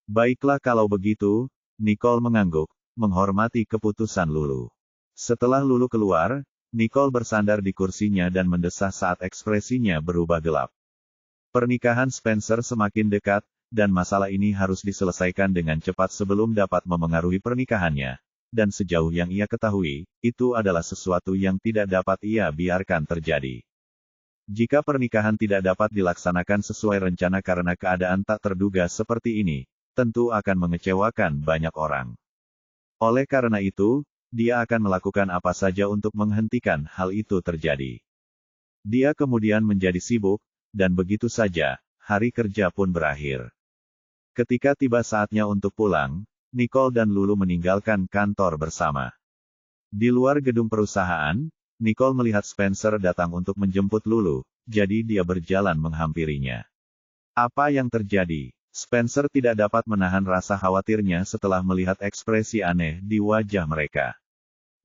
Baiklah kalau begitu, Nicole mengangguk, menghormati keputusan Lulu. Setelah Lulu keluar, Nicole bersandar di kursinya dan mendesah saat ekspresinya berubah gelap. Pernikahan Spencer semakin dekat, dan masalah ini harus diselesaikan dengan cepat sebelum dapat memengaruhi pernikahannya. Dan sejauh yang ia ketahui, itu adalah sesuatu yang tidak dapat ia biarkan terjadi. Jika pernikahan tidak dapat dilaksanakan sesuai rencana karena keadaan tak terduga seperti ini, tentu akan mengecewakan banyak orang. Oleh karena itu, dia akan melakukan apa saja untuk menghentikan hal itu terjadi. Dia kemudian menjadi sibuk, dan begitu saja, hari kerja pun berakhir. Ketika tiba saatnya untuk pulang, Nicole dan Lulu meninggalkan kantor bersama. Di luar gedung perusahaan, Nicole melihat Spencer datang untuk menjemput Lulu, jadi dia berjalan menghampirinya. Apa yang terjadi? Spencer tidak dapat menahan rasa khawatirnya setelah melihat ekspresi aneh di wajah mereka.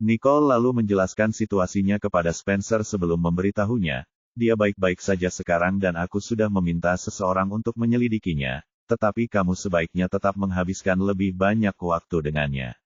Nicole lalu menjelaskan situasinya kepada Spencer sebelum memberitahunya, dia baik-baik saja sekarang dan aku sudah meminta seseorang untuk menyelidikinya, tetapi kamu sebaiknya tetap menghabiskan lebih banyak waktu dengannya.